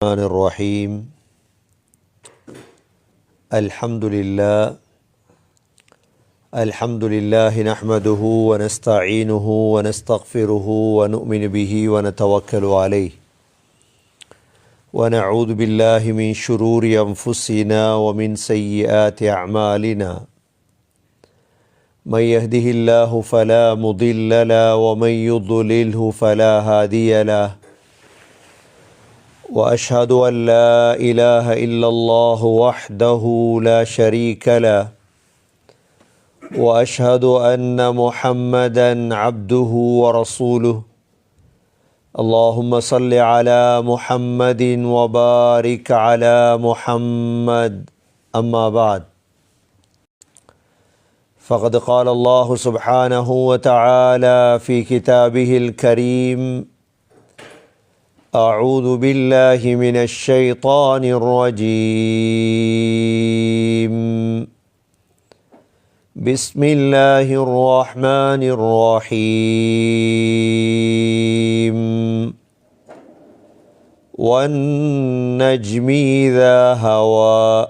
الرحمن الرحيم الحمد لله نحمده ونستعينه ونستغفره ونؤمن به ونتوكل عليه ونعوذ بالله من شرور أنفسنا ومن سيئات أعمالنا من يهده الله فلا مضل له ومن يضلله فلا هادي له وأشهد أن لا إله إلا الله وحده لا شريك له وأشهد أن محمدا عبده ورسوله اللهم صل على محمد وبارك على محمد أما بعد فقد قال الله سبحانه وتعالى في كتابه الكريم أعوذ بالله من الشيطان الرجيم بسم الله الرحمن الرحيم والنجم إذا هوى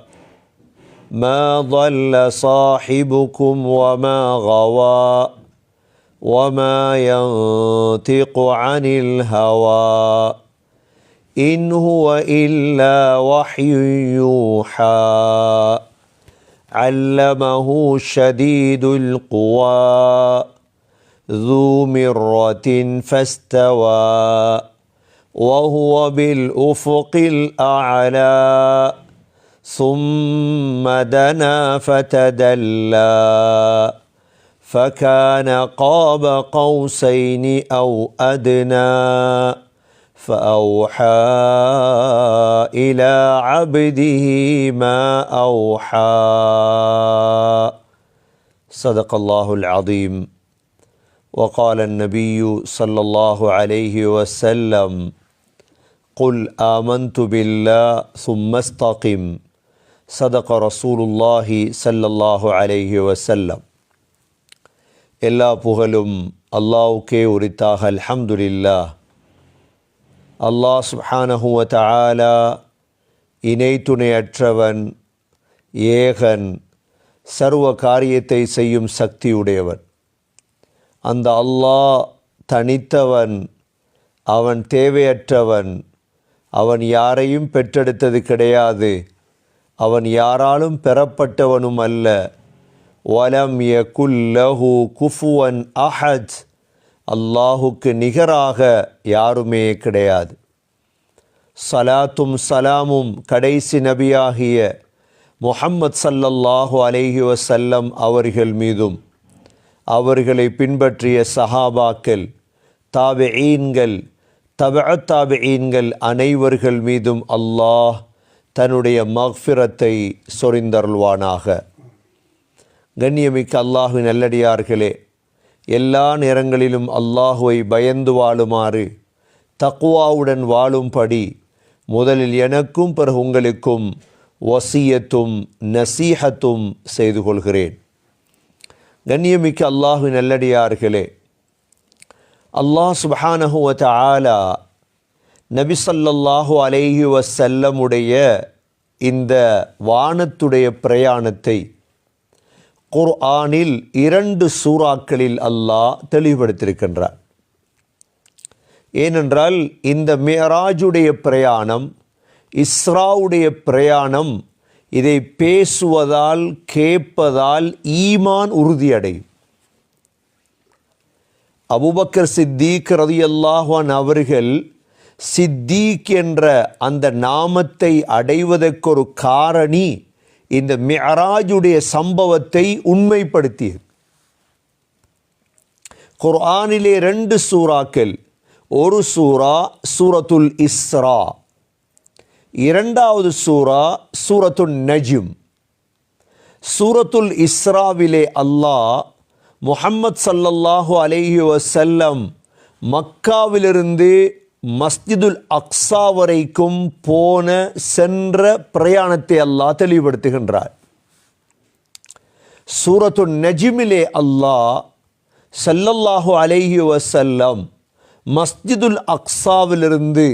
ما ضل صاحبكم وما غوى وما ينطق عن الهوى إن هو إلا وحي يوحى علمه شديد القوى ذو مرة فاستوى وهو بالأفق الأعلى ثم دنا فتدلى فكان قاب قوسين أو أدنى فأوحى إلى عبده ما أوحى صدق الله العظيم وقال النبي صلى الله عليه وسلم قل آمنت بالله ثم استقم صدق رسول الله صلى الله عليه وسلم எல்லா புகழும் அல்லாஹ்வுக்கே உரித்தாக அல்ஹம்துலில்லாஹ். அல்லாஹ் சுப்ஹானஹு வ தஆலா இணை துணையற்றவன், ஏகன், சர்வ காரியத்தை செய்யும் சக்தியுடையவன். அந்த அல்லாஹ் தனித்தவன், அவன் தேவையற்றவன், அவன் யாரையும் பெற்றெடுத்தது கிடையாது, அவன் யாராலும் பெறப்பட்டவனும் அல்ல. வலம் யகுல் லஹு குஃபுவன் அஹத், அல்லாஹுக்கு நிகராக யாருமே கிடையாது. சலாத்தும் சலாமும் கடைசி நபியாகிய முஹம்மத் ஸல்லல்லாஹு அலைஹி வஸல்லம் அவர்கள் மீதும், அவர்களை பின்பற்றிய சஹாபாக்கள், தாபிஈன்கள், தபஅத் தாபிஈன்கள் அனைவர்கள் மீதும் அல்லாஹ் தன்னுடைய மக்ஃபிரத்தை சொரிந்தருள்வானாக. கண்ணியமிக்க அல்லாஹ்வின் நல்லடியார்களே, எல்லா நேரங்களிலும் அல்லாஹுவை பயந்து வாழுமாறு, தக்வாவுடன் வாழும்படி முதலில் எனக்கும் பிறகு உங்களுக்கும் வசியத்தும் நசீஹத்தும் செய்து கொள்கிறேன். கண்ணியமிக்க அல்லாஹ்வின் நல்லடியார்களே, அல்லாஹ் சுப்ஹானஹு வ தஆலா நபி ஸல்லல்லாஹு அலைஹி வஸல்லமுடைய இந்த வானத்துடைய பிரயாணத்தை குர்ஆனில் 2 சூறாக்களில் அல்லாஹ் தெளிவுபடுத்தியிருக்கின்றார். ஏனென்றால் இந்த மிஅராஜுடைய பிரயாணம், இஸ்ராவுடைய பிரயாணம், இதை பேசுவதால் கேட்பதால் ஈமான் உறுதியடையும். அபூபக்கர் சித்தீக் ரலியல்லாஹு அன்ஹு அவர்கள் சித்தீக் என்ற அந்த நாமத்தை அடைவதற்கொரு காரணி இந்த மிஅராஜுடைய சம்பவத்தை உண்மைப்படுத்தியது. குர்ஆனிலே 2 சூறாக்கள், ஒரு சூரா சூரத்துல் இஸ்ரா, இரண்டாவது சூரா சூரத்துல் நஜ்ம். சூரத்துல் இஸ்ராவிலே அல்லாஹ் முஹம்மத் ஸல்லல்லாஹு அலைஹி வஸல்லம் மக்காவிலிருந்து மஸ்ஜிதுல் அக்ஸா வரைக்கும் சென்ற பிரயாணத்தை அல்லாஹ் தெளிவுபடுத்துகின்றார். சூரத்துன் நஜ்மிலே அல்லாஹ் ஸல்லல்லாஹு அலைஹி வஸல்லம் மஸ்ஜிதுல் அக்ஸாவிலிருந்து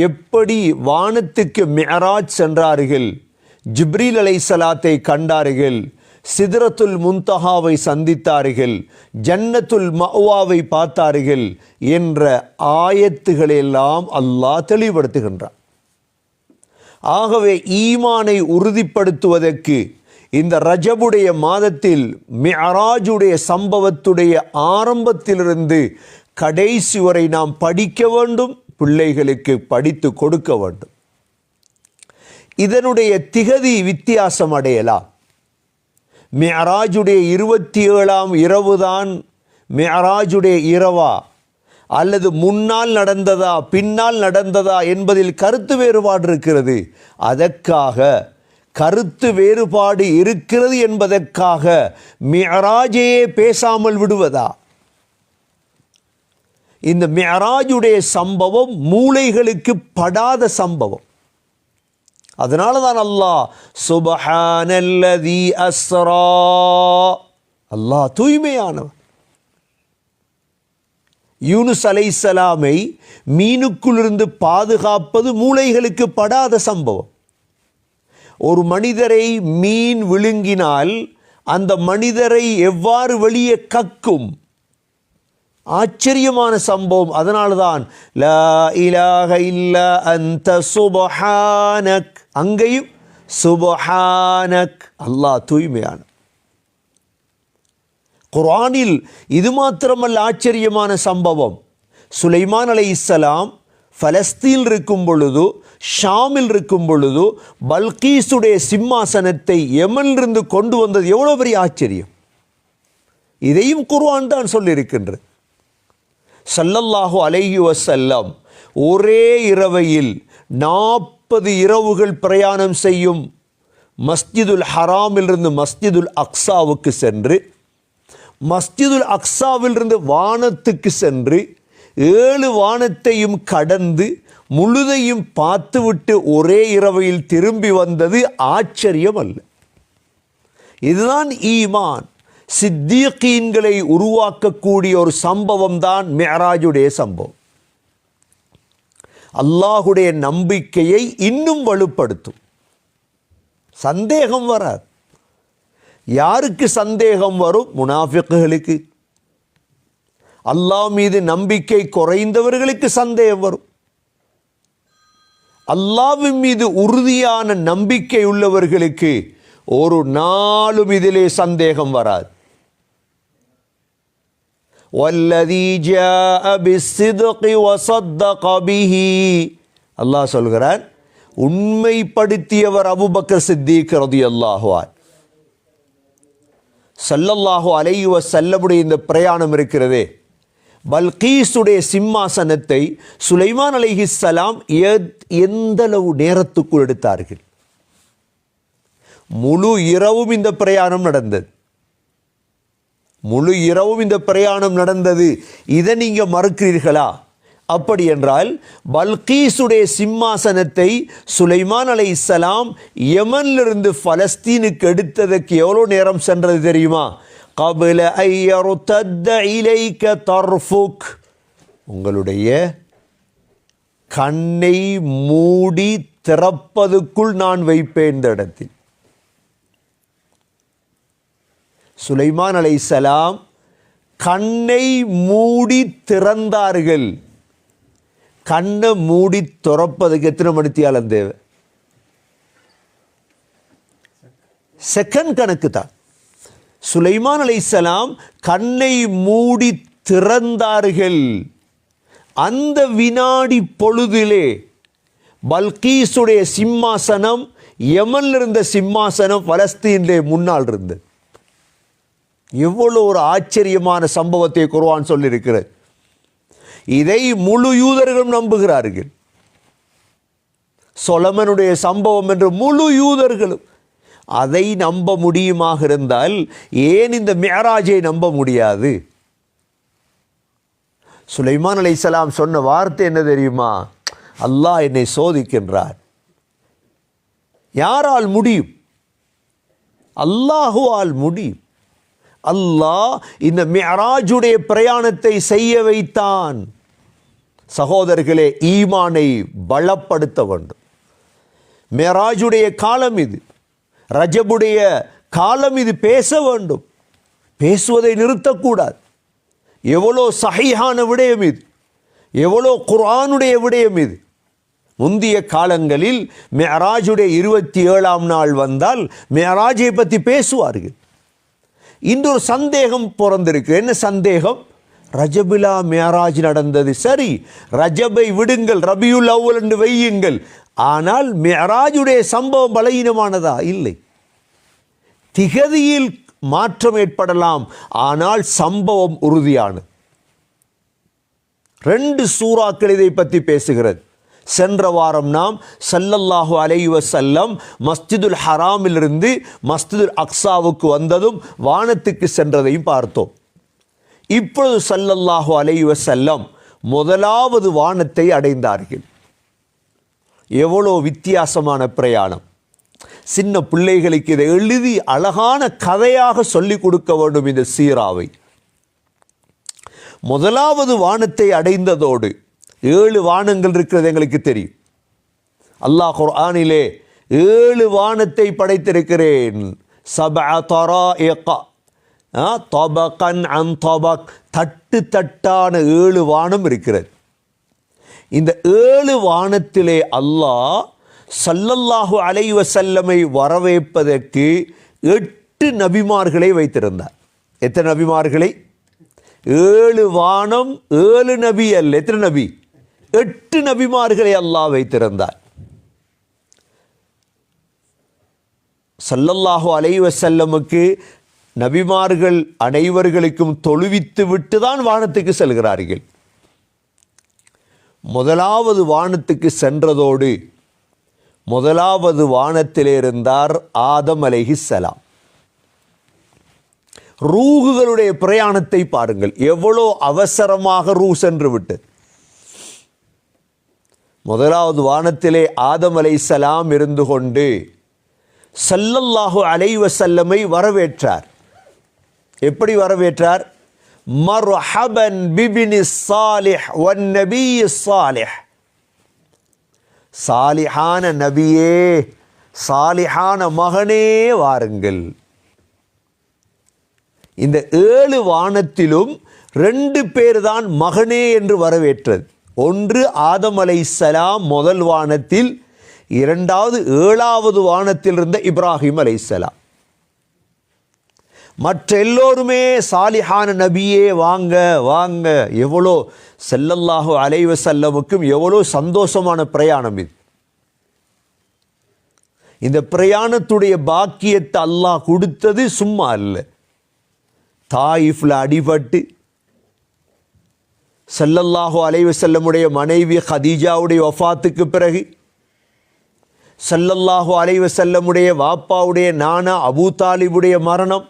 எப்படி வானத்துக்கு மிஅராஜ் சென்றார்கள், ஜிப்ரீல் அலைஹிஸ்ஸலாத்தை கண்டார்கள், சிதரத்துல் முன்தஹாவை சந்தித்தார்கள், ஜன்னத்துல் மஅவாவை பார்த்தார்கள் என்ற ஆயத்துகளெல்லாம் அல்லாஹ் தெளிவுபடுத்துகின்றான். ஆகவே ஈமானை உறுதிப்படுத்துவதற்கு இந்த ரஜபுடைய மாதத்தில் மிஅராஜுடைய சம்பவத்துடைய ஆரம்பத்திலிருந்து கடைசி வரை நாம் படிக்க வேண்டும், பிள்ளைகளுக்கு படித்து கொடுக்க வேண்டும். இதனுடைய திகதி வித்தியாசம் அடையலாம். மிஅராஜுடைய 27ஆம் இரவுதான் மிஅராஜுடைய இரவா அல்லது முன்னால் நடந்ததா பின்னால் நடந்ததா என்பதில் கருத்து வேறுபாடு இருக்கிறது. அதற்காக கருத்து வேறுபாடு இருக்கிறது என்பதற்காக மிஅராஜையே பேசாமல் விடுவதா? இந்த மிஅராஜுடைய சம்பவம் மூளைகளுக்கு படாத சம்பவம். அதனால தான் அல்லாஹ் சுப்ஹானல்லதி அஸ்ரா, அல்லாஹ் தூய்மையானவர். யூனுஸ் அலைஹிஸ்ஸலாமை மீனுக்குள்ளிருந்து பாதுகாப்பது மூளைகளுக்கு படாத சம்பவம். ஒரு மனிதரை மீன் விழுங்கினால் அந்த மனிதரை எவ்வாறு வெளியே கக்கும்? ஆச்சரியமான சம்பவம். அதனால்தான் லா இலாஹ இல்லா அன்த சுப்ஹானக், அங்கேயும் சுப்ஹானக், அல்லாஹ் தூய்மையான. குர்ஆனில் இது மாத்திரமல்ல ஆச்சரியமான சம்பவம். சுலைமான் அலைஹிஸ்ஸலாம் பலஸ்தீனில் இருக்கும் பொழுது, ஷாமில் இருக்கும் பொழுது பல்கீசுடைய சிம்மாசனத்தை யமனிலிருந்து கொண்டு வந்தது எவ்வளோ பெரிய ஆச்சரியம். இதையும் குர்ஆன் தான் சொல்லியிருக்கின்றது. ஸல்லல்லாஹு அலைஹி வஸல்லம் ஒரே இரவையில் 40 இரவுகள் பிரயாணம் செய்யும் மஸ்ஜிதுல் ஹராமிலிருந்து மஸ்ஜிதுல் அக்ஸாவுக்கு சென்று, மஸ்ஜிதுல் அக்ஸாவிலிருந்து வானத்துக்கு சென்று 7 வானத்தையும் கடந்து முழுதையும் பார்த்துவிட்டு ஒரே இரவையில் திரும்பி வந்தது ஆச்சரியம் அல்ல. இதுதான் ஈமான். சித்தீகீன்களை உருவாக்கக்கூடிய ஒரு சம்பவம் தான் மிஅராஜுடைய சம்பவம். அல்லாஹுடைய நம்பிக்கையை இன்னும் வலுப்படுத்தும். சந்தேகம் வராது. யாருக்கு சந்தேகம் வரும்? முனாஃபிக்குகளுக்கு. அல்லாஹ் மீது நம்பிக்கை குறைந்தவர்களுக்கு சந்தேகம் வரும். அல்லாஹ்வின் மீது உறுதியான நம்பிக்கை உள்ளவர்களுக்கு ஒரு நாளும் இதிலே சந்தேகம் வராது. வல்லதீ ஜாஅ பிஸ்ஸித்கி வஸத்தக பிஹி, அல்லாஹ் சொல்கிறான், உண்மைப்படுத்தியவர் அபூபக்கர் சித்தீக் ரலியல்லாஹு அன்ஹு. ஸல்லல்லாஹு அலைஹி வஸல்லமுடைய இந்த பிரயாணம் இருக்கிறதே, பல்கீசுடைய சிம்மாசனத்தை சுலைமான் அலைஹிஸ்ஸலாம் எந்தளவு நேரத்துக்குள் எடுத்தார்கள்? முழு இரவும் இந்த பிரயாணம் நடந்தது. முழு இரவும் இந்த பிரயாணம் நடந்தது. இதை நீங்க மறுக்கிறீர்களா? அப்படி என்றால் பல்கீசுடைய சிம்மாசனத்தை சுலைமான் அலைஹிஸ்ஸலாம் யமனிலிருந்து பலஸ்தீனுக்கு எடுத்ததற்கு எவ்வளோ நேரம் சென்றது தெரியுமா? قبل أن يرتد إليك طرفك, உங்களுடைய கண்ணை மூடி திறப்பதுக்குள் நான் வைப்பேன் இந்த இடத்தில். சுலைமான் அலைஹிஸ்ஸலாம் கண்ணை மூடி திறந்தார்கள். கண்ணை மூடி திறப்பதுக்கு எத்தனை மணித்தியாலம் தேவை? செகண்ட் கணக்கு தான். சுலைமான் அலைஹிஸ்ஸலாம் கண்ணை மூடி திறந்தார்கள். அந்த வினாடி பொழுதிலே பல்கீசுடைய சிம்மாசனம், யமனில் இருந்த சிம்மாசனம் பலஸ்தீனிலே முன்னால் இருந்தது. எவ்வளவு ஒரு ஆச்சரியமான சம்பவத்தை குர்ஆன் சொல்லியிருக்கிறது. இதை முழு யூதர்களும் நம்புகிறார்கள். சொலமனுடைய சம்பவம் என்று முழு யூதர்களும். அதை நம்ப முடியுமாக இருந்தால் ஏன் இந்த மிஅராஜை நம்ப முடியாது? சுலைமான் அலைஹிஸ்ஸலாம் சொன்ன வார்த்தை என்ன தெரியுமா? அல்லாஹ் என்னை சோதிக்கின்றார். யாரால் முடியும்? அல்லாஹுவால் முடியும். அல்லாஹ் இந்த மிஅராஜுடைய பிரயாணத்தை செய்ய வைத்தான். சகோதரர்களே, ஈமானை பலப்படுத்த வேண்டும். மேராஜுடைய காலம் இது, ரஜபுடைய காலம் இது. பேச வேண்டும், பேசுவதை நிறுத்தக்கூடாது. எவ்வளோ சஹீஹான விடயம் இது, எவ்வளோ குர்ஆனுடைய விடயம் இது. முந்திய காலங்களில் மேராஜுடைய 27ஆம் நாள் வந்தால் மேராஜை பற்றி பேசுவார்கள். இன்றொரு சந்தேகம் பிறந்திருக்கு. என்ன சந்தேகம்? ரஜபிலா மேராஜ் நடந்தது, சரி, ரஜபை விடுங்கள், ரபியுல் அவ்வல் என்று வையுங்கள். ஆனால் மேராஜுடைய சம்பவம் பலகீனமானதா? இல்லை. திகதியில் மாற்றம் ஏற்படலாம், ஆனால் சம்பவம் உறுதியானது. 2 சூறாக்கள் இதை பற்றி பேசுகிறது. சென்ற வாரம் நாம் ஸல்லல்லாஹு அலைஹி வஸல்லம் மஸ்ஜிதுல் ஹராமிலிருந்து மஸ்ஜிதுல் அக்ஸாவுக்கு வந்ததும் வானத்துக்கு சென்றதையும் பார்த்தோம். இப்பொழுது ஸல்லல்லாஹு அலைஹி வஸல்லம் முதலாவது வானத்தை அடைந்தார்கள். எவ்வளோ வித்தியாசமான பிரயாணம்! சின்ன பிள்ளைகளுக்கு இதை எழுதி அழகான கதையாக சொல்லிக் கொடுக்க வேண்டும் இந்த சீராவை. முதலாவது வானத்தை அடைந்ததோடு 7 வானங்கள் இருக்கிறது எங்களுக்கு தெரியும். அல்லாஹ் குர்ஆனிலே 7 வானத்தை படைத்திருக்கிறேன். சபஅ தராயிக தபகன் அன் தபக், தட்டு தட்டான 7 வானம் இருக்கிறது. இந்த 7 வானத்திலே அல்லாஹ் ஸல்லல்லாஹு அலைஹி வஸல்லமை வரவேற்பதற்கு 8 நபிமார்களை வைத்திருந்தார். எத்தனை நபிமார்களை? 7 வானம், 7 நபி அல்ல. எத்தனை நபி? 8 நபிமார்களை அல்லாஹ் வைத்திருந்தார். ஸல்லல்லாஹு அலைஹி வஸல்லமுக்கு நபிமார்கள் அனைவர்களுக்கும் தொழுவித்து விட்டு தான் வானத்துக்கு செல்கிறார்கள். முதலாவது வானத்துக்கு சென்றதோடு முதலாவது வானத்திலே இருந்தார் ஆதம் அலைஹிஸ்ஸலாம். ரூகுகளுடைய பிரயாணத்தை பாருங்கள், எவ்வளோ அவசரமாக ரூ சென்று விட்டு. முதலாவது வானத்திலே ஆதம் அலைஹிஸ்ஸலாம் இருந்து கொண்டு ஸல்லல்லாஹு அலைஹி வஸல்லமை வரவேற்றார். எப்படி வரவேற்றார்? மர்ஹபன் பிபினி ஸாலிஹ் வன் நபி ஸாலிஹ். சாலிஹான நபியே, சாலிஹான மகனே வாருங்கள். இந்த 7 வானத்திலும் 2 பேர் தான் மகனே என்று வரவேற்றது. ஒன்று ஆதம் அலைஹிஸ்ஸலாம் முதல் வானத்தில், இரண்டாவது 7வது வானத்தில் இருந்த இப்ராஹிம் அலைஹிஸ்ஸலாம். மற்ற எல்லோருமே சாலிஹான நபியே வாங்க வாங்க. எவ்வளோ ஸல்லல்லாஹு அலைஹி வஸல்லமுக்கும் எவ்வளோ சந்தோஷமான பிரயாணம் இது. இந்த பிரயாணத்துடைய பாக்கியத்தை அல்லாஹ் கொடுத்தது சும்மா அல்ல. தாயிஃப்ல அடிபட்டு ஸல்லல்லாஹு அலைஹி வஸல்லமுடைய மனைவி ஹதீஜாவுடைய வஃபாத்துக்கு பிறகு ஸல்லல்லாஹு அலைஹி வஸல்லமுடைய வாப்பாவுடைய நானா அபூ தாலிபுடைய மரணம்,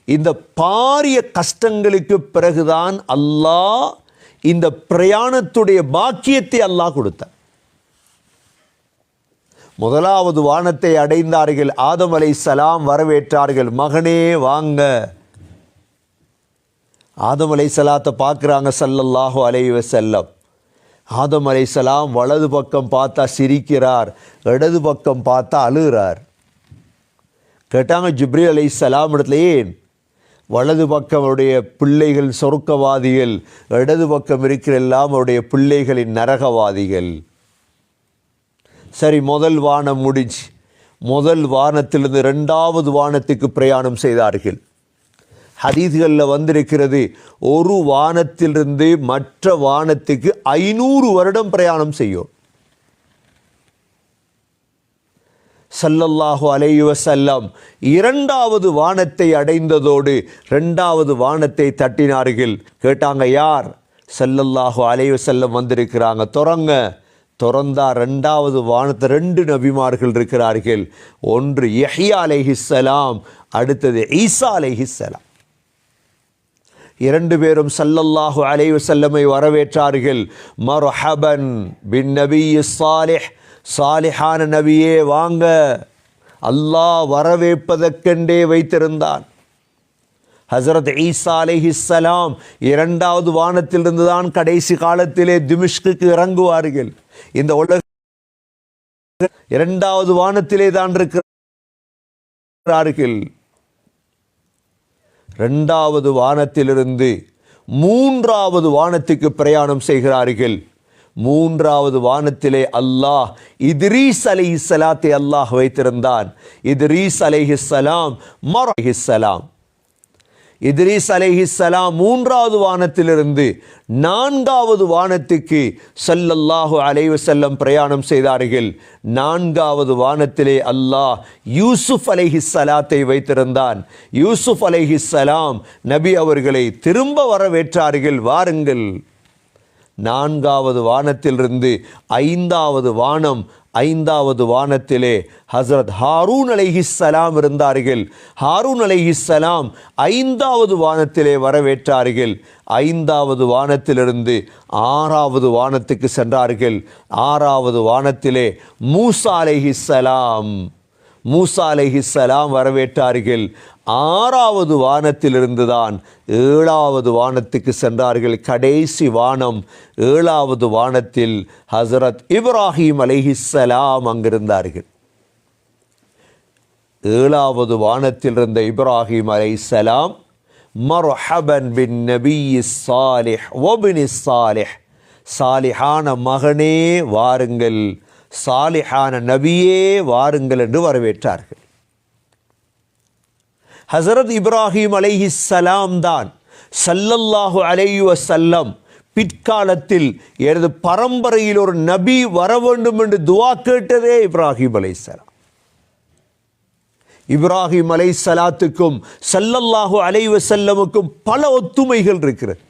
இந்த பாரிய கஷ்டங்களுக்கு பிறகுதான் அல்லாஹ் இந்த பிரயாணத்துடைய பாக்கியத்தை அல்லாஹ் கொடுத்தார். முதலாவது வானத்தை அடைந்தார்கள். ஆதம் அலைஹிஸ்ஸலாம் வரவேற்றார்கள். மகனே வாங்க. ஆதம் அலைஹிஸ்ஸலாத்தை பார்க்குறாங்க ஸல்லல்லாஹு அலைஹி வஸல்லம். ஆதம் அலைஹிஸ்ஸலாம் வலது பக்கம் பார்த்தா சிரிக்கிறார், இடது பக்கம் பார்த்தா அழுகிறார். கேட்டாங்க ஜிப்ரீல் அலைஹிஸ்ஸலாம் இடத்துல, ஏன் வலது பக்கம் அவருடைய பிள்ளைகள் சொர்க்கவாதிகள், இடது பக்கம் இருக்கிற எல்லாம் அவருடைய பிள்ளைகளின் நரகவாதிகள். சரி, முதல் வானம் முடிஞ்சு முதல் வானத்திலிருந்து 2வது வானத்துக்கு பிரயாணம் செய்தார்கள். ஹதீஸ்களில் வந்திருக்கிறது, ஒரு வானத்திலிருந்து மற்ற வானத்துக்கு 500 வருடம் பிரயாணம் செய்யும். ஸல்லல்லாஹு அலைஹி வஸல்லம் 2வது வானத்தை அடைந்ததோடு 2வது வானத்தை தட்டினார்கள். கேட்டாங்க, யார்? ஸல்லல்லாஹு அலைஹி வஸல்லம் வந்திருக்கிறாங்க, திறங்க. திறந்தா 2வது வானத்தை 2 நபிமார்கள் இருக்கிறார்கள். ஒன்று யஹ்யா அலைஹிஸ்ஸலாம், அடுத்தது ஈசா அலைஹிஸ்ஸலாம். 2 பேரும் ஸல்லல்லாஹு அலைஹி வஸல்லமை வரவேற்றார்கள். மர்ஹபன் பின் நபிய் ஸாலிஹ், சாலிஹான நபியே வாங்க. அல்லாஹ் வரவேற்பதற்கென்றே வைத்திருந்தான். ஹஸரத் ஈசா அலைஹிஸ்ஸலாம் இரண்டாவது வானத்திலிருந்து தான் கடைசி காலத்திலே திமிஷ்குக்கு இறங்குவார்கள். இந்த உலக இரண்டாவது வானத்திலே தான் இருக்கிறார்கள். இரண்டாவது வானத்திலிருந்து மூன்றாவது வானத்துக்கு பிரயாணம் செய்கிறார்கள். மூன்றாவது வானத்திலே அல்லாஹ் இத்ரீஸ் அலைஹிஸ்ஸலாத்தை அல்லாஹ் வைத்திருந்தான். இத்ரீஸ் அலைஹிஸ்ஸலாம் மர்ஹிஸ்ஸலாம். இத்ரீஸ் அலைஹிஸ்ஸலாம் மூன்றாவது வானத்திலிருந்து நான்காவது வானத்துக்கு ஸல்லல்லாஹு அலைஹி வஸல்லம் பிரயாணம் செய்தார்கள். நான்காவது வானத்திலே அல்லாஹ் யூசுப் அலைஹிஸ்ஸலாத்தை வைத்திருந்தான். யூசுப் அலைஹிஸ்ஸலாம் நபி அவர்களை திரும்ப வரவேற்றார்கள், வாருங்கள். நான்காவது வானத்திலிருந்து ஐந்தாவது வானத்திலே ஹஸரத் ஹாரூன் அலைஹிஸ்ஸலாம் இருந்தார்கள். ஹாரூன் அலைஹிஸ்ஸலாம் ஐந்தாவது வானத்திலே வரவேற்றார்கள். ஐந்தாவது வானத்திலிருந்து ஆறாவது வானத்துக்கு சென்றார்கள். ஆறாவது வானத்திலே மூசா அலைஹிஸ்ஸலாம் வரவேற்றார்கள். ஆறாவது வானத்திலிருந்து தான் ஏழாவது வானத்துக்கு சென்றார்கள். கடைசி வானம் ஏழாவது வானத்தில் ஹஸரத் இப்ராஹிம் அலைஹிஸ்ஸலாம் அங்கிருந்தார்கள். ஏழாவது வானத்தில் இருந்த இப்ராஹிம் அலைஹிஸ்ஸலாம் மர்ஹபன் பின் நபிய் ஸாலிஹ் வபினி ஸாலிஹ், சாலிஹான மகனே வாருங்கள், சாலிஹான நபியே வாருங்கள் என்று வரவேற்றார்கள். ஹஸரத் இப்ராஹிம் அலைஹிஸ்ஸலாம் தான் ஸல்லல்லாஹு அலைஹி வஸல்லம் பிற்காலத்தில் எனது பரம்பரையில் ஒரு நபி வர வேண்டும் என்று துஆ கேட்டதே இப்ராஹிம் அலைஹிஸ்ஸலாம். இப்ராஹிம் அலைஹிஸ்ஸலாத்துக்கும் ஸல்லல்லாஹு அலைஹி வஸல்லமுக்கும் பல ஒத்துமைகள் இருக்கிறது.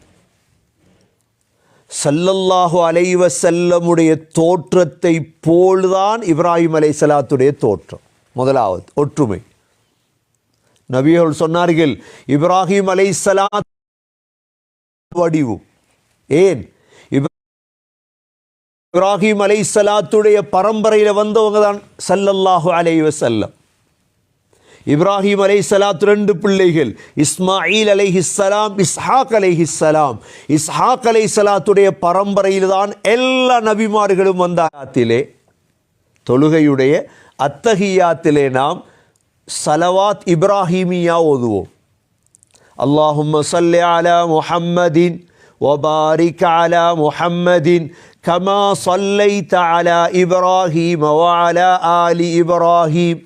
ஸல்லல்லாஹு அலைஹி வஸல்லமுடைய தோற்றத்தை போல்தான் இப்ராஹிம் அலைஹிஸ்ஸலாத்துடைய தோற்றம். முதலாவது ஒற்றுமை. நபிகள் சொன்னார்கள், இப்ராஹிம் அலைஹிஸ்ஸலாம் வடிவும். ஏன்? இப்ராஹிம் அலைஹிஸ்ஸலாத்துடைய பரம்பரையில் வந்தவங்க தான் ஸல்லல்லாஹு அலைஹி வஸல்லம். இப்ராஹிம் அலைஹிஸ்ஸலாத்து 2 பிள்ளைகள், இஸ்மாயில் அலைஹிஸ்ஸலாம், இஸ்ஹாக் அலைஹிஸ்ஸலாம். இஸ்ஹாக் அலைஹிஸ்ஸலாத்துடைய பரம்பரையில் தான் எல்லா நபிமார்களும் வந்தாத்திலே. தொழுகையுடைய அத்தஹியாத்திலே நாம் சலவாத் இப்ராஹிமியா ஓதுவோம். அல்லாஹும்ம ஸல்லி அலா முஹம்மதின் வபாரிக் அலா முஹம்மதின் கமா ஸல்லைத அலா இப்ராஹீம வஅலா ஆலி இப்ராஹீம்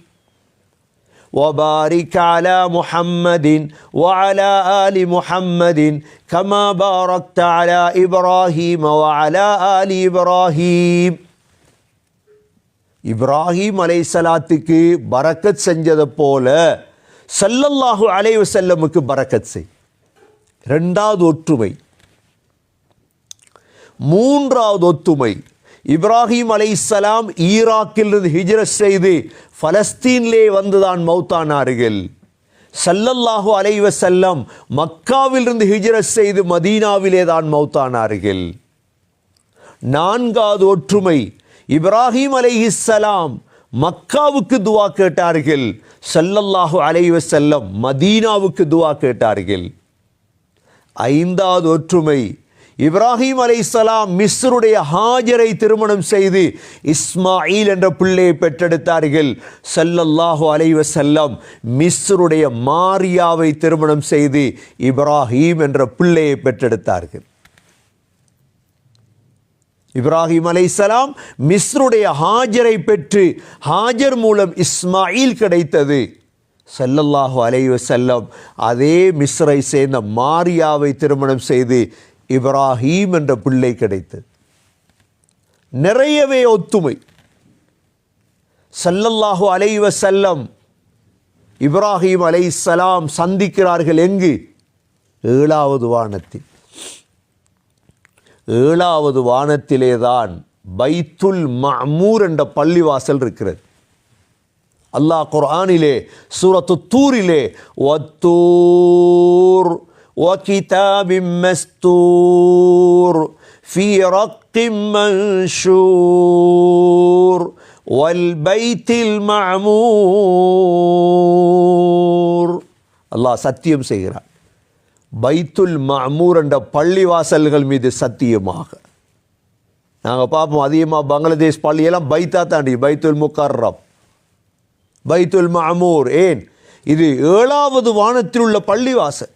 وبارك على محمد وعلى آل محمد كما باركت على إبراهيم وعلى آل إبراهيم. இப்ராஹிம் அலைஹிஸ்ஸலாத்துக்கு பரக்கத் செஞ்சதை போல ஸல்லல்லாஹு அலைஹி வஸல்லமுக்கு பரக்கத் செய். இரண்டாவது ஒற்றுமை. மூன்றாவது ஒத்துமை, இப்ராஹிம் அலைஹிஸ்ஸலாம் ஈராக்கிலிருந்து ஹிஜ்ரத் செய்து பலஸ்தீனிலே வந்துதான் மௌத்தானார்கள். ஸல்லல்லாஹு அலைஹி வஸல்லம் மக்காவிலிருந்து ஹிஜ்ரத் செய்து மதீனாவிலே தான் மௌத்தானார்கள். நான்காவது ஒற்றுமை, இப்ராஹிம் அலைஹிஸ்ஸலாம் மக்காவுக்கு துஆ கேட்டார்கள், ஸல்லல்லாஹு அலைஹி வஸல்லம் மதீனாவுக்கு துஆ கேட்டார்கள். ஐந்தாவது ஒற்றுமை, இப்ராஹிம் அலைஹிஸ்ஸலாம் மிஸ்ருடைய ஹாஜரை திருமணம் செய்து இஸ்மாயில் என்ற பிள்ளையை பெற்றெடுத்தார்கள். ஸல்லல்லாஹு அலைஹி வஸல்லம் மிஸ்ருடைய மாரியாவை திருமணம் செய்து இப்ராஹிம் என்ற பிள்ளையை பெற்றெடுத்தார்கள். இப்ராஹிம் அலைஹிஸ்ஸலாம் மிஸ்ருடைய ஹாஜரை பெற்று ஹாஜர் மூலம் இஸ்மாயில் கிடைத்தது. ஸல்லல்லாஹு அலைஹி வஸல்லம் அதே மிஸ்ரை சேர்ந்த மாரியாவை திருமணம் செய்து இப்ராஹிம் என்ற பிள்ளை கிடைத்தது. நிறையவே ஒத்துமை. ஸல்லல்லாஹு அலைஹி வஸல்லம் இப்ராஹிம் அலைஹிஸ்ஸலாம் சந்திக்கிறார்கள் எங்கு? ஏழாவது வானத்தில். ஏழாவது வானத்திலேதான் பைத்துல் மஅமூர் என்ற பள்ளிவாசல் இருக்கிறது. அல்லாஹ் குர்ஆனிலே சூரத்து தூரிலே வத்தூர் وكتاب مستور في رق منشور والبيت المعمور. அல்லாஹ் சத்தியம் செய்கிறார், பைத்துல் மஅமூர் என்ற பள்ளிவாசல்கள் மீது சத்தியமாக. நாங்கள் பார்ப்போம் அதிகமாக பங்களாதேஷ் பள்ளியெல்லாம் பைத்தா தாண்டி பைத்துல் முகர்ரம், பைத்துல் மஅமூர். ஏன்? இது 7வது வானத்தில் உள்ள பள்ளிவாசல்.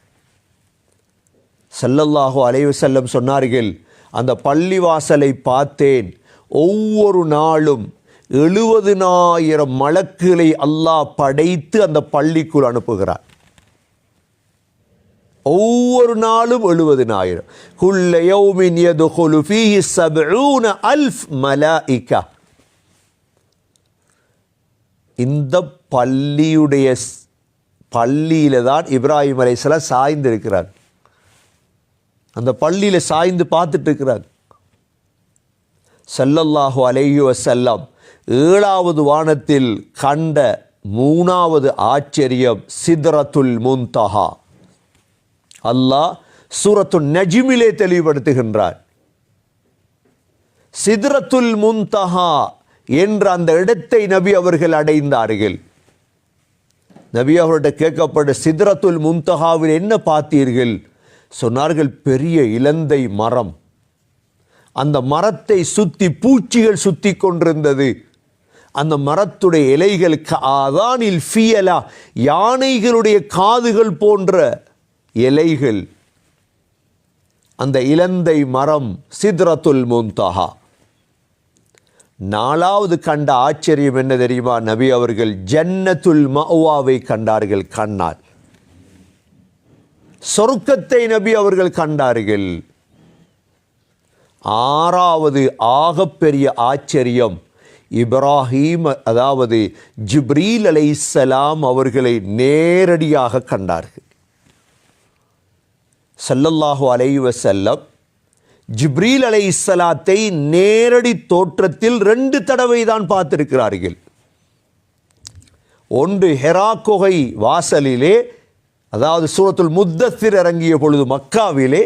ஸல்லல்லாஹு அலைஹி வஸல்லம் சொன்னார்கள், அந்த பள்ளிவாசலை பார்த்தேன், ஒவ்வொரு நாளும் 70,000 மலக்குகளை அல்லாஹ் படைத்து அந்த பள்ளிக்குள் அனுப்புகிறார். ஒவ்வொரு நாளும் 70,000. குல்ல யௌமின் யதுகுலு ஃபீஹி 70,000 மலாயிகா. இந்த பள்ளியில தான் இப்ராஹிம் அலைஹிஸ்ஸலாம் சாய்ந்து இருக்கிறார். அந்த பள்ளியில சாய்ந்து பார்த்துட்டு இருக்கிறார். ஸல்லல்லாஹு அலைஹி வஸல்லம் 7வது வானத்தில் கண்ட 3வது ஆச்சரியம் சித்ரத்துல் முன்தஹா. அல்லாஹ் சூரத்துன் நஜ்மிலே தெளிவுபடுத்துகின்றார். சித்ரத்துல் முன்தஹா என்ற அந்த இடத்தை நபி அவர்கள் அடைந்தார்கள். நபி அவர்கிட்ட கேட்கப்பட்ட சித்ரத்துல் முன்தஹாவில் என்ன பார்த்தீர்கள்? சொன்னார்கள், பெரிய இலந்தை மரம். அந்த மரத்தை சுத்தி பூச்சிகள் சுத்தி கொண்டிருந்தது. அந்த மரத்துடைய இலைகள் ஆதானில் ஃபியலா, யானைகளுடைய காதுகள் போன்ற இலைகள். அந்த இலந்தை மரம் சித்ரத்துல் முன்தஹா. 4வது கண்ட ஆச்சரியம் என்ன தெரியுமா? நபி அவர்கள் ஜன்னத்துல் மஅவாவை கண்டார்கள். கண்ணால் சொர்க்கத்தை நபி அவர்கள் கண்டார்கள். 6வது ஆகப்பெரிய ஆச்சரியம் இப்ராஹீம், அதாவது ஜிப்ரீல் அலைஹிஸ்ஸலாம் அவர்களை நேரடியாக கண்டார்கள். ஸல்லல்லாஹு அலைஹி வஸல்லம் ஜிப்ரீல் அலைஹிஸ்ஸலாத்தை நேரடி தோற்றத்தில் 2 தடவை தான் பார்த்திருக்கிறார்கள். ஒன்று ஹெரா குகை வாசலிலே, அதாவது சூரத்துல் முத்தஸிர் இறங்கிய பொழுது மக்காவிலே,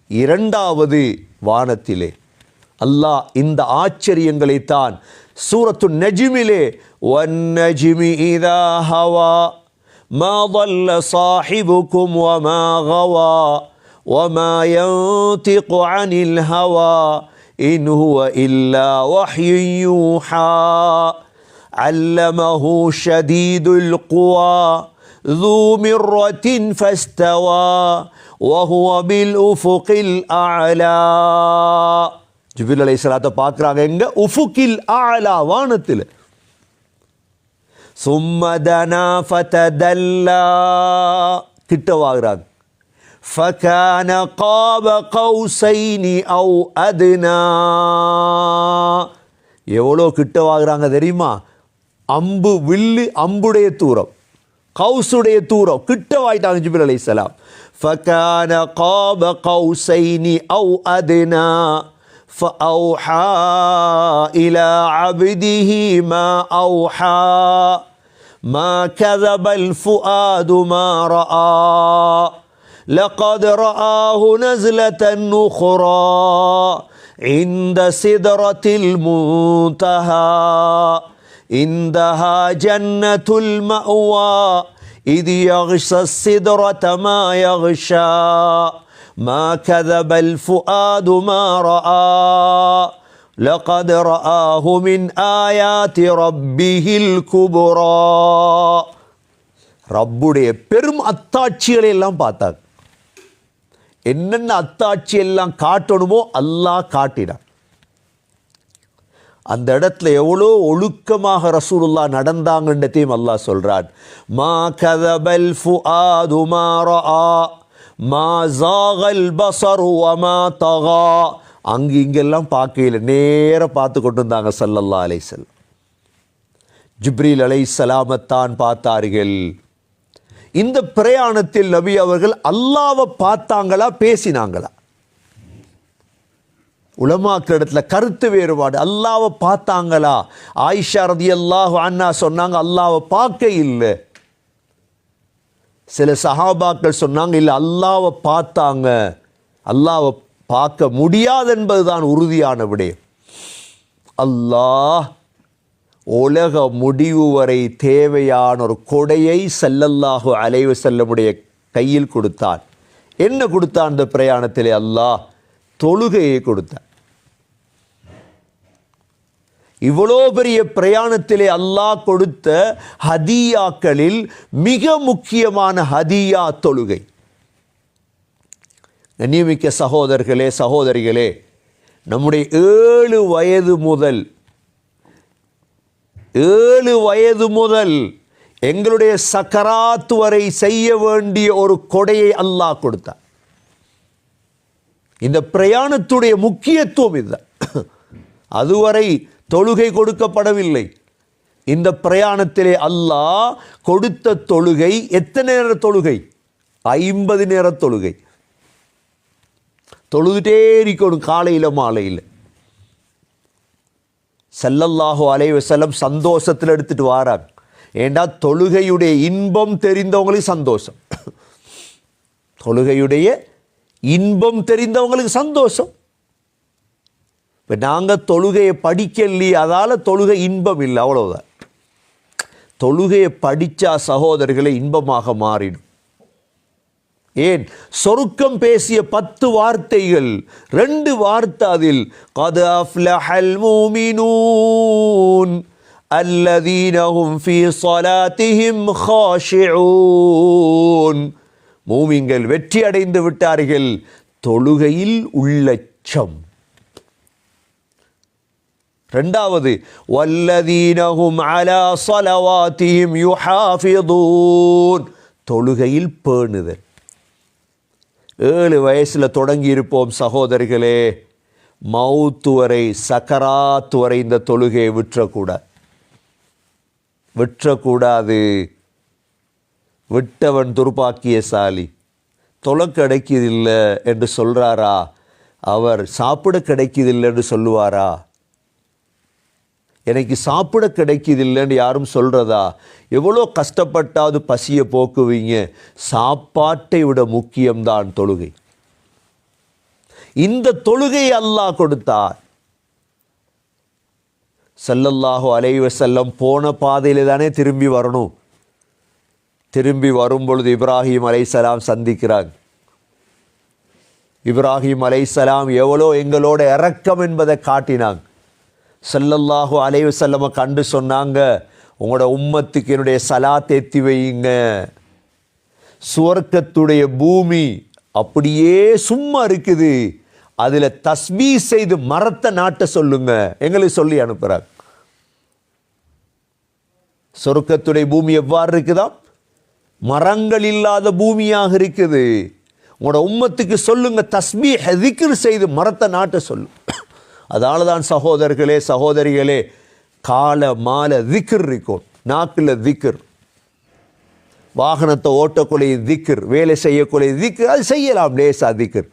2வது வானத்திலே. அல்லாஹ் இந்த ஆச்சரியங்களைத்தான் சூரத்துன் நஜ்மிலே வன்னஜ்மி இதா ஹவா மா ضل صاحبكم وما غوى وما ينطق عن الهوى إن هو إلا وحي يوحى علمه شديد القوى ذو مرة فاستوى وهو بالأفق الأعلى. ஜிப்ரீல் அலைஹிஸ்ஸலாத்தை பார்க்குறாங்க எங்க? உஃபுகில் அஅலா, வானத்தில். ثم دنا فتدلى, கிட்டவாகிறாங்க. فكان قاب قوسين أو أدنى. எவ்வளோ கிட்டவாகிறாங்க தெரியுமா? அம்பு வில்லு, அம்புடைய தூரம், கௌசுடைய தூரம், கிட்டவாயிட்டாங்க ஜிப்ரீல் அலைஹிஸ்ஸலாம். فكان قاب قوسين أو أدنى فأوحى إلى عبده ما أوحى ما كذب الفؤاد ما رأى لقد رآه نزلة أخرى عند سدرة المنتهى عندها جنة المأوى إذ يغشى السدرة ما يغشى ما كذب الفؤاد ما رأى لقد رآه من آيات ربه الكبرى. ரப்புடைய பெரும் அத்தாட்சிகளை எல்லாம் பார்த்தார். என்னென்ன அத்தாட்சி எல்லாம் காட்டணுமோ அல்லாஹ் காட்டினார். அந்த இடத்துல எவ்வளோ ஒழுக்கமாக ரசூலுல்லாஹ் நடந்தாங்கன்றதையும் அல்லாஹ் சொல்றான். மா கதபல் ஃபுஆது மா ரஆ மா ஸாகல் பஸரு வமா தகா. அங்கு இங்கெல்லாம் பார்க்கையில் நேர பார்த்து கொண்டு இருந்தாங்க ஸல்லல்லாஹு அலைஹி வஸல்லம். ஜிப்ரீல் அலைஹிஸ்ஸலாமத்தான் பார்த்தார்கள். இந்த பிரயாணத்தில் நபி அவர்கள் அல்லாஹ்வை பார்த்தாங்களா, பேசினாங்களா? உலமாக்கள் இடத்துல கருத்து வேறுபாடு. அல்லாஹ்வை பார்த்தாங்களா? ஆயிஷா ரலியல்லாஹு அன்ஹா சொன்னாங்க அல்லாஹ்வை பார்க்க இல்லை. சில சஹாபாக்கள் சொன்னாங்க இல்லை அல்லாஹ்வை பார்த்தாங்க, அல்லாஹ்வை பார்க்க முடியாது என்பதுதான் உறுதியான விடயம். அல்லாஹ் உலக முடிவு வரை தேவையான ஒரு கொடையை ஸல்லல்லாஹு அலைஹி வஸல்லமுடைய கையில் கொடுத்தான். என்ன கொடுத்தான் அந்த பிரயாணத்திலே? அல்லாஹ் தொழுகையை கொடுத்தான். இவ்வளோ பெரிய பிரயாணத்திலே அல்லாஹ் கொடுத்த ஹதியாக்களில் மிக முக்கியமான ஹதியா தொழுகை. கண்ணியமிக்க சகோதரர்களே, சகோதரிகளே, நம்முடைய 7 வயது முதல் எங்களுடைய சக்கராத் வரை செய்ய வேண்டிய ஒரு கொடையை அல்லாஹ் கொடுத்தார். இந்த பிரயாணத்துடைய முக்கியத்துவம் இதுதான். அதுவரை தொழுகை கொடுக்கப்படவில்லை. இந்த பிரயாணத்திலே அல்லாஹ் கொடுத்த தொழுகை எத்தனை நேர தொழுகை? 50 நேர தொழுகை. தொழுதுட்டே இருக்கணும், காலையில் மாலையில். ஸல்லல்லாஹு அலைஹி வஸல்லம் சந்தோஷத்தில் எடுத்துட்டு வாராங்க. ஏண்டா தொழுகையுடைய இன்பம் தெரிந்தவங்களுக்கு சந்தோஷம், தொழுகையுடைய இன்பம் தெரிந்தவங்களுக்கு சந்தோஷம். இப்போ நாங்கள் தொழுகையை படிக்கலையே, அதால் தொழுகை இன்பம் இல்லை, அவ்வளவுதான். தொழுகையை படித்தா சகோதரர்களை இன்பமாக மாறிடும். ஏன்? சொருக்கம் பேசிய 10 வார்த்தைகள், 2 வார்த்தை அதில் கத் அஃப்லஹல் மூமினூன் அல்லதீன ஹும் ஃபீ ஸலாத்திஹிம் காஷிஊன். மூமின்கள் வெற்றி அடைந்து விட்டார்கள், தொழுகையில் உள்ளச்சம். ரெண்டாவது வல்லதீன ஹும் அலா ஸலவாத்திஹிம் யுஹாஃபிதூன், தொழுகையில் பேணுதல். 7 வயசில் தொடங்கி இருப்போம் சகோதரிகளே, மவுத்து வரை, சக்கராத்து வரை இந்த தொழுகையை விற்றக்கூடாது. விட்டவன் துர்பாக்கியசாலி. தொலை கிடைக்குதில்லை என்று சொல்கிறாரா? அவர் சாப்பிட கிடைக்குதில்லை என்று சொல்லுவாரா? எனக்கு சாப்பிட கிடைக்குதில்லைன்னு யாரும் சொல்கிறதா? எவ்வளோ கஷ்டப்பட்டாவது பசியை போக்குவீங்க. சாப்பாட்டை விட முக்கியம்தான் தொழுகை. இந்த தொழுகை அல்லாஹ் கொடுத்தார். ஸல்லல்லாஹு அலைஹி வஸல்லம் போன பாதையில் தானே திரும்பி வரணும். திரும்பி வரும்பொழுது இப்ராஹிம் அலைஹிஸ்ஸலாம் சந்திக்கிறாங்க. இப்ராஹிம் அலைஹிஸ்ஸலாம் எவ்வளோ எங்களோட இரக்கம் என்பதை காட்டினாங்க. ஸல்லல்லாஹு அலைஹி வஸல்லம் கண்டு சொன்னாங்க, உங்களோட உம்மத்துக்கு என்னுடைய சலாத் ஏற்றி வையுங்க. சுவர்க்கத்துடைய பூமி அப்படியே சும்மா இருக்குது, அதில் தஸ்பீஹ் செய்து மரத்தை நாட்ட சொல்லுங்க, எங்களுக்கு சொல்லி அனுப்புகிறாங்க. சொர்க்கத்துடைய பூமி எவ்வாறு இருக்குதா? மரங்கள் இல்லாத பூமியாக இருக்குது. உங்களோட உம்மத்துக்கு சொல்லுங்க, தஸ்பீஹ் திக்ர் செய்து மரத்தை நாட்ட சொல்லு. அதனால தான் சகோதரர்களே, சகோதரிகளே, கால மால திக்ர் இருக்கும், நாக்கில் திக்ர். வாகனத்தை ஓட்டக்குள்ளே திக்ர், வேலை செய்யக்குள்ளே திக்ர், அது செய்யலாம் லேசா திக்ர்.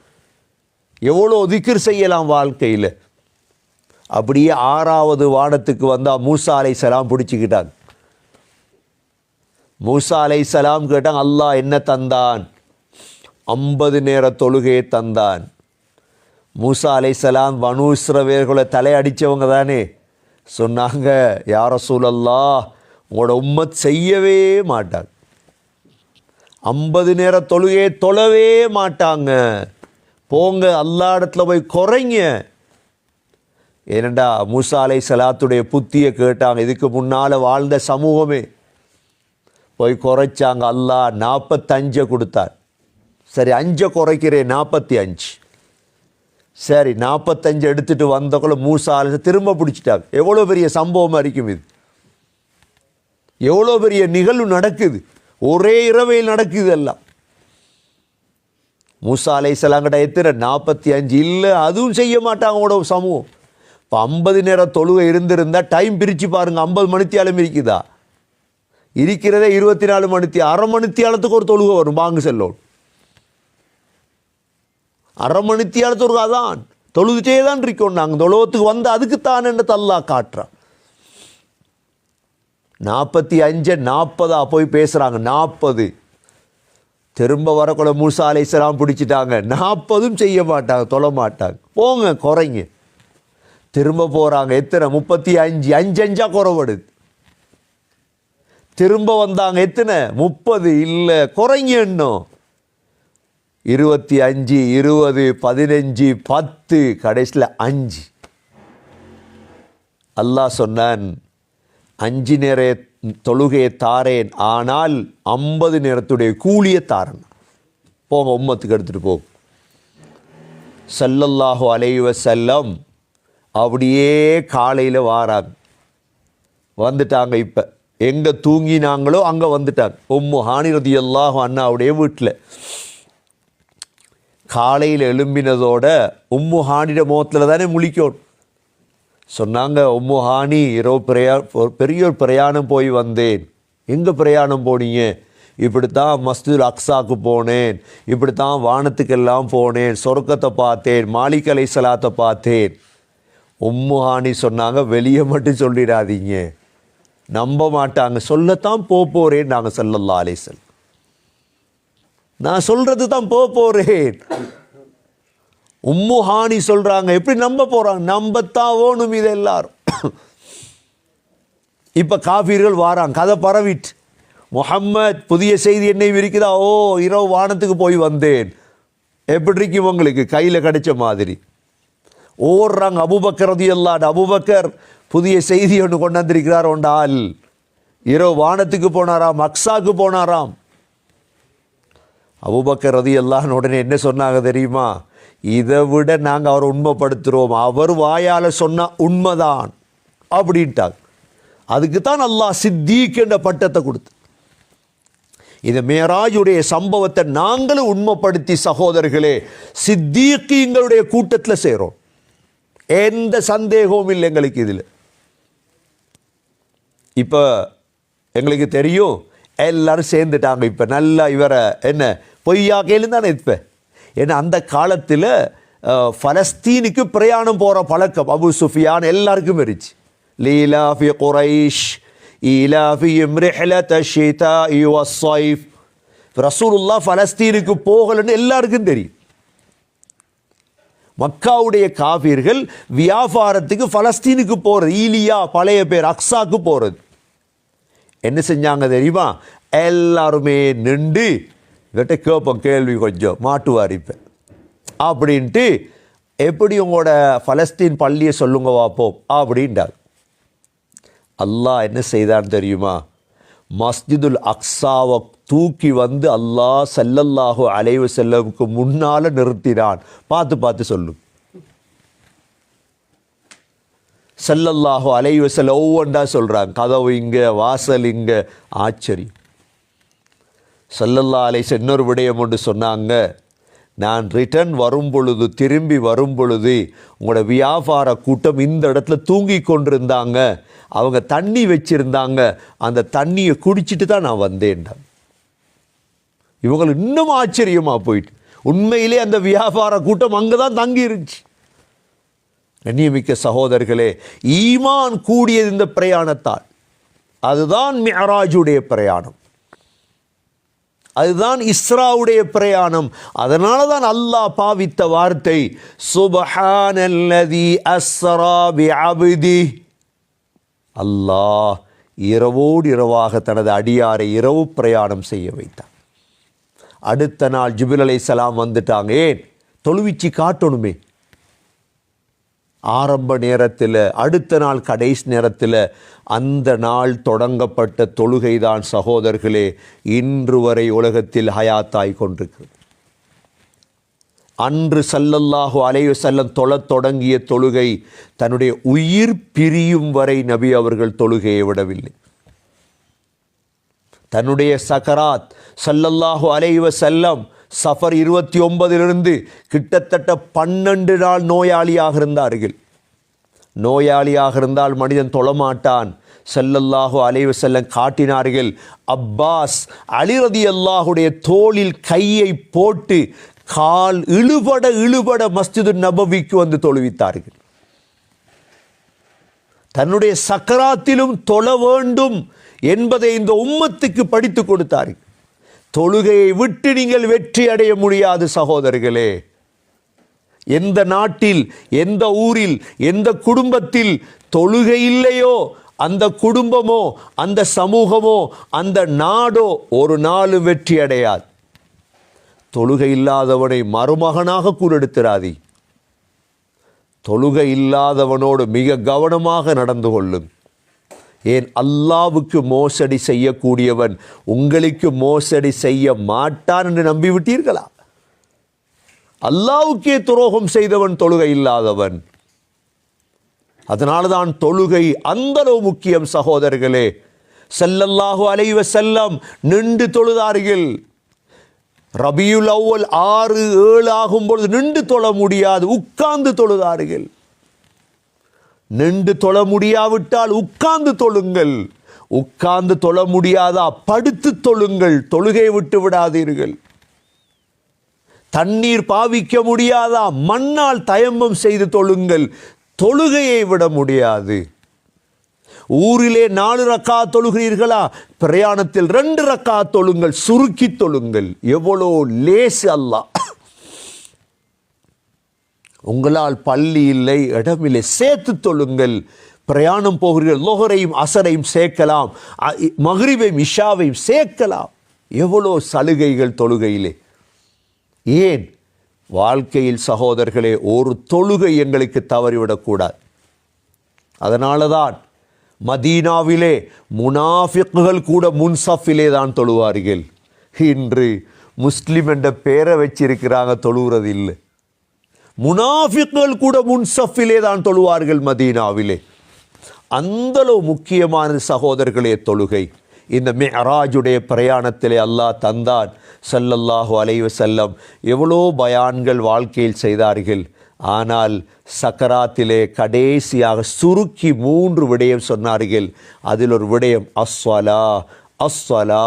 எவ்வளோ திக்ர் செய்யலாம் வாழ்க்கையில். அப்படியே 6வது வானத்துக்கு வந்தால் மூசா அலைஹிஸ்ஸலாம் பிடிச்சிக்கிட்டாங்க. மூசா அலைஹிஸ்ஸலாம் கேட்டாங்க, அல்லாஹ் என்ன தந்தான்? 50 நேர தொழுகையை தந்தான். மூசா அலைஹிஸ்ஸலாம் பனூ இஸ்ரவேல்களை தலையடித்தவங்க தானே. சொன்னாங்க, யா ரசூலல்லாஹ், உங்களோட உம்மத் செய்யவே மாட்டாங்க, 50 நேர தொழுகையை தொழவே மாட்டாங்க. போங்க, அல்லாஹ் இடத்துல போய் குறைங்க. ஏனண்டா மூசா அலைஹிஸ்ஸலாத்துடைய புத்தியை கேட்டாங்க. இதுக்கு முன்னால் வாழ்ந்த சமூகமே போய் குறைச்சாங்க. அல்லாஹ் 45 கொடுத்தார். சரி, 5 குறைக்கிறேன், 45. சரி, 45 எடுத்துகிட்டு வந்தக்குள்ள மூசா அலைஹிஸ்ஸலாம் திரும்ப பிடிச்சிட்டாங்க. எவ்வளோ பெரிய சம்பவமாக இருக்கும் இது, எவ்வளோ பெரிய நிகழ்வு நடக்குது, ஒரே இரவையில் நடக்குது எல்லாம். மூசா அலைஹிஸ்ஸலாம் கிட்ட எத்தனை? 45. இல்லை, அதுவும் செய்ய மாட்டாங்க அவங்களோட சமூகம். இப்போ 50 நேர தொழுகை இருந்திருந்தால் டைம் பிரித்து பாருங்கள், 50 மணித்தியாலம் இருக்குதா? இருக்கிறதே 24 மணித்தி. அரை மணித்தியாலத்துக்கு ஒரு தொழுகை வரும், வாங்க செல்லோம். அரை மணித்தியாலத்துக்கு அதான் தொழுதுட்டே தான் இருக்கோம். நாங்கள் தொழுவத்துக்கு வந்து அதுக்குத்தான் என்ன அல்லாஹ் காட்டுறான். 45 40 போய் பேசுகிறாங்க. 40 திரும்ப வரக்குள்ள மூசா அலைஹிஸ்ஸலாம் பிடிச்சிட்டாங்க. 40ம் செய்ய மாட்டாங்க, தொழ மாட்டாங்க. போங்க, குறைங்க. திரும்ப போகிறாங்க. எத்தனை? 35. 5 குறைபடுது. திரும்ப வந்தாங்க. எத்தனை? 30. இல்லை, குறைங்க இன்னும். 25, 20, 15, 10, கடைசியில் 5. அல்லாஹ் சொன்னான், 5 நேர தொழுகையை தாரேன், ஆனால் 50 நேரத்துடைய கூலியை தாரேன். போங்க, உம்மத்துக்கு எடுத்துகிட்டு போகும். ஸல்லல்லாஹு அலைஹி வஸல்லம் அப்படியே காலையில் வாராங்க. வந்துட்டாங்க. இப்போ எங்கே தூங்கினாங்களோ அங்கே வந்துட்டாங்க. உம்மு ஹானி ரலியல்லாஹு அன்ஹாவுடைய வீட்டில். காலையில் எழும்பினதோட உம்மு ஹானிட முகத்தில் தானே முழிக்கணும். சொன்னாங்க, உம்மு ஹானி, இரவு பெரிய ஒரு பிரயாணம் போய் வந்தேன். எங்கே பிரயாணம் போனீங்க? இப்படித்தான் மஸ்ஜிதுல் அக்ஸாக்கு போனேன், இப்படித்தான் வானத்துக்கெல்லாம் போனேன், சொர்க்கத்தை பார்த்தேன், மாலிக் அலைஹிஸ்ஸலாத்தை பார்த்தேன். உம்மு ஹானி சொன்னாங்க, வெளியே மட்டும் சொல்லிடாதீங்க, நம்ப மாட்டாங்க. சொல்லத்தான் போகிறேன் நாங்கள் ஸல்லல்லாஹு அலைஹி வஸல்லம், நான் சொல்றது தான் போகிறேன். உம்மு ஹானி சொல்றாங்க, எப்படி நம்ப போறாங்க? நம்பத்தான் ஓணும் இது எல்லாரும். இப்ப காஃபிர்கள் வாராங்க, கதை பரவிட்டு, முஹம்மத் புதிய செய்தி என்ன இருக்குதா? ஓ, இரவு வானத்துக்கு போய் வந்தேன். எப்படி இருக்கு உங்களுக்கு? கையில் கிடைச்ச மாதிரி ஓடுறாங்க. அபூபக்கர் ரலியல்லாஹு அன்ஹு, அபூபக்கர் புதிய செய்தி ஒன்று கொண்டு வந்திருக்கிறார். ஒன்றால் இரவு வானத்துக்கு போனாராம், அக்ஸாக்கு போனாராம். அபூபக்கர் ரலியல்லாஹு அன்ஹு உடனே என்ன சொன்னாங்க தெரியுமா? இதை விட நாங்கள் அவரை உண்மைப்படுத்துகிறோம், அவர் வாயால் சொன்னால் உண்மைதான் அப்படின்ட்டாங்க. அதுக்கு தான் அல்லாஹ் சித்தீக் என்ற பட்டத்தை கொடுத்து இந்த மேராஜுடைய சம்பவத்தை நாங்களும் உண்மைப்படுத்தி சகோதரர்களே சித்தீக்கீங்களுடைய கூட்டத்தில் சேரும். எந்த சந்தேகமும் இல்லை எங்களுக்கு இதில். இப்போ எங்களுக்கு தெரியும், எல்லாரும் சேர்ந்துட்டாங்க. இப்போ நல்லா இவரை என்ன பொய்யா கேளு தானே இப்போ. ஏன்னா அந்த காலத்தில் பலஸ்தீனுக்கு பிரயாணம் போகிற பழக்கம் அபு சுஃபியான் எல்லாருக்கும் இருந்துச்சு. லீலா ஃபி குரைஷ் ஈலாஃபிஹிம் ரிஹ்லத ஷிதாஇ வஸ்ஸைஃப். ரசூலுல்லாஹ் பலஸ்தீனுக்கு போகலன்னு எல்லாருக்கும் தெரியும். மக்காவுடைய காஃபிர்கள் வியாபாரத்துக்கு பலஸ்தீனுக்கு போகிறது, ஈலியா பழைய பேர் அக்ஸாக்கு போகிறது. என்ன செஞ்சாங்க தெரியுமா? எல்லாருமே நின்று இவர்கிட்ட கேட்போம் கேள்வி, கொஞ்சம் மாட்டுவார் இப்போ அப்படின்ட்டு, எப்படி உங்களோட பலஸ்தீன் பள்ளியை சொல்லுங்க வாப்போம் அப்படின்ட்டார். அல்லாஹ் என்ன செய்தான்னு தெரியுமா? மஸ்ஜிதுல் அக்ஸாவை தூக்கி வந்து அல்லாஹ் ஸல்லல்லாஹு அலைஹி வஸல்லமுக்கு முன்னால் நிறுத்தினான். பார்த்து சொல்லு. ஸல்லல்லாஹு அலைஹி வஸல்லம் ஒவ்வொன்றா சொல்கிறாங்க. கதவு இங்கே, வாசல் இங்கே. ஆச்சரியம். ஸல்லல்லாஹு அலைஹி வஸல்லம் இன்னொரு விடயம் ஒன்று சொன்னாங்க. நான் ரிட்டர்ன் வரும் பொழுது, திரும்பி வரும் பொழுது உங்களோட வியாபார கூட்டம் இந்த இடத்துல தூங்கி கொண்டிருந்தாங்க, அவங்க தண்ணி வச்சிருந்தாங்க, அந்த தண்ணியை குடிச்சிட்டு தான் நான் வந்தேன்டாங்க. இவங்களுக்கு இன்னும் ஆச்சரியமாக போயிட்டு, உண்மையிலே அந்த வியாபார கூட்டம் அங்கே தான் தங்கி இருந்துச்சு. கண்ணியமிக்க சகோதரர்களே, ஈமான் கூடியது இந்த பிரயாணத்தால். அதுதான் மிஅராஜுடைய பிரயாணம், அதுதான் இஸ்ராவுடைய பிரயாணம். அதனால தான் அல்லாஹ் பாவித்த வார்த்தை சுப்ஹானல்லதி அஸ்ரா பிஅப்தி. அல்லாஹ் இரவோடு இரவாக தனது அடியாரை இரவு பிரயாணம் செய்ய வைத்தார். அடுத்த நாள் ஜிப்ரீல் அலைஹிஸ்ஸலாம் வந்துட்டாங்க. ஏன்? தொழுவிச்சு காட்டணுமே. ஆரம்ப நேரத்தில், அடுத்த நாள் கடைசி நேரத்தில், அந்த நாள் தொடங்கப்பட்ட தொழுகைதான் சகோதரர்களே இன்று வரை உலகத்தில் ஹயாத்தாய் கொண்டிருக்கிறது. அன்று ஸல்லல்லாஹு அலைஹி வஸல்லம் தொழத் தொடங்கிய தொழுகை தன்னுடைய உயிர் பிரியும் வரை நபி அவர்கள் தொழுகையை விடவில்லை. தன்னுடைய சக்கராத் ஸல்லல்லாஹு அலைஹி வஸல்லம் சஃபர் 29 கிட்டத்தட்ட 12 நாள் நோயாளியாக இருந்தார்கள். நோயாளியாக இருந்தால் மனிதன் தொழமாட்டான். ஸல்லல்லாஹு அலைஹி வஸல்லம் காட்டினார்கள். அப்பாஸ் அலி ரலியல்லாஹுடைய தோளில் கையை போட்டு கால் இழுபட மஸ்ஜிது நபவிக்கு வந்து தொழுவித்தார்கள். தன்னுடைய சக்கராத்திலும் தொழ வேண்டும் என்பதை இந்த உம்மத்துக்கு படித்து கொடுத்தார்கள். தொழுகையை விட்டு நீங்கள் வெற்றி அடைய முடியாது சகோதரர்களே. எந்த நாட்டில், எந்த ஊரில், எந்த குடும்பத்தில் தொழுகை இல்லையோ அந்த குடும்பமோ, அந்த சமூகமோ, அந்த நாடோ ஒரு நாளும் வெற்றி அடையாது. தொழுகை இல்லாதவனை மருமகனாக கூறெடுத்திராதி. தொழுகை இல்லாதவனோடு மிக கவனமாக நடந்து கொள்ளும். ஏன் அல்லாவுக்கு மோசடி செய்யக்கூடியவன் உங்களுக்கு மோசடி செய்ய மாட்டான் என்று நம்பிவிட்டீர்களா? அல்லாவுக்கே துரோகம் செய்தவன் தொழுகை இல்லாதவன். அதனால தான் தொழுகை அந்தளவு முக்கியம் சகோதரர்களே. ஸல்லல்லாஹு அலைஹி வஸல்லம் நின்று தொழுதார்கள். ரபியுல் அவ்வல் 6-7 ஆகும்பொழுது நின்று தொழ முடியாது, உட்கார்ந்து தொழுதார்கள். நின்று தொழ முடியாவிட்டால் உட்கார்ந்து தொழுங்கள். உட்கார்ந்து தொழ முடியாதா படுத்து தொழுங்கள். தொழுகை விட்டு விடாதீர்கள். தண்ணீர் பாவிக்க முடியாதா மண்ணால் தயம்பம் செய்து தொழுங்கள். தொழுகையை விட முடியாது. ஊரிலே 4 ரக்காத் தொழுகிறீர்களா, பிரயாணத்தில் 2 ரக்காத் தொழுங்கள். சுருக்கி தொழுங்கள். எவ்வளோ லேசு அல்லாஹ். உங்களால் பள்ளி இல்லை, இடமில்லை, சேர்த்து தொழுங்கள். பிரயாணம் போகிறீர்கள், லொஹரையும் அசரையும் சேர்க்கலாம், மக்ரிபையும் இஷாவையும் சேர்க்கலாம். எவ்வளோ சலுகைகள் தொழுகையிலே. ஏன் வாழ்க்கையில் சகோதரர்களே ஒரு தொழுகை எங்களுக்கு தவறிவிடக்கூடாது. அதனால தான் மதீனாவிலே முனாஃபிக்குகள் கூட முன்சஃபிலே தான் தொழுவார்கள். இன்று முஸ்லிம் என்ற பேரை வச்சிருக்கிறாங்க, தொழுகிறது இல்லை. முனாஃபிக்குகள் கூட முன்சஃபிலே தான் தொழுவார்கள் மதீனாவிலே. அந்தளவு முக்கியமான சகோதரர்களே தொழுகை. இந்த மிஅராஜுடைய பிரயாணத்திலே அல்லாஹ் தந்தான். ஸல்லல்லாஹு அலைஹி வஸல்லம் எவ்வளோ பயான்கள் வாழ்க்கையில் செய்தார்கள். ஆனால் சக்கராத்திலே கடைசியாக சுருக்கி 3 விடயம் சொன்னார்கள். அதில் ஒரு விடயம் அஸ்ஸலா. அஸ்ஸலா,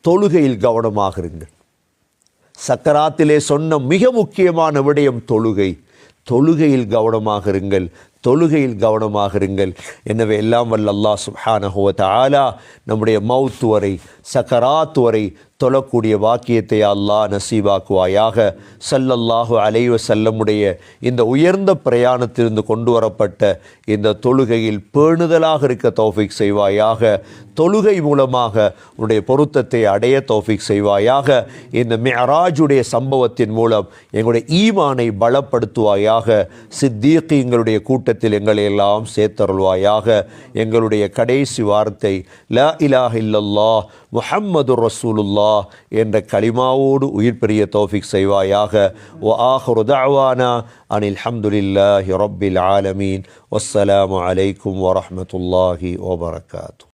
தொழுகையில் கவனமாக இருங்கள். சக்கராத்திலே சொன்ன மிக முக்கியமான விடயம் தொழுகை. தொழுகையில் கவனமாக இருங்கள். தொழுகையில் கவனமாக இருங்கள். எனவே எல்லாம் வல்ல அல்லாஹ் சுப்ஹானஹு வ தஆலா நம்முடைய மௌத் வரை, சக்கராத் வரை தொழக்கூடிய வாக்கியத்தை அல்லாஹ் நசீபாக்குவாயாக. ஸல்லல்லாஹு அலைஹி வஸல்லமுடைய இந்த உயர்ந்த பிரயாணத்திலிருந்து கொண்டு வரப்பட்ட இந்த தொழுகையில் பேணுதலாக இருக்க தௌஃபீக் செய்வாயாக. தொழுகை மூலமாக உன்னுடைய பொருத்தத்தை அடைய தௌஃபீக் செய்வாயாக. இந்த மிஅராஜுடைய சம்பவத்தின் மூலம் எங்களுடைய ஈமானை பலப்படுத்துவாயாக. சித்தீகீங்களுடைய கூட்டத்தில் எங்களை எல்லாம் சேர்த்தருள்வாயாக. எங்களுடைய கடைசி வார்த்தை லா இலாஹ இல்லல்லாஹ் முஹம்மதுர் ரசூலுல்லாஹ் என்ற கலிமாவோடு உயிர் பெரிய தௌஃபீக் செய்வாயாக. வ ஆஹிரு தஅவானா அனில் ஹம்துலில்லாஹி ரப்பில் ஆலமீன். வஸ்ஸலாமு அலைக்கும் வரஹ்மத்துல்லாஹி வபரகாத்துஹு.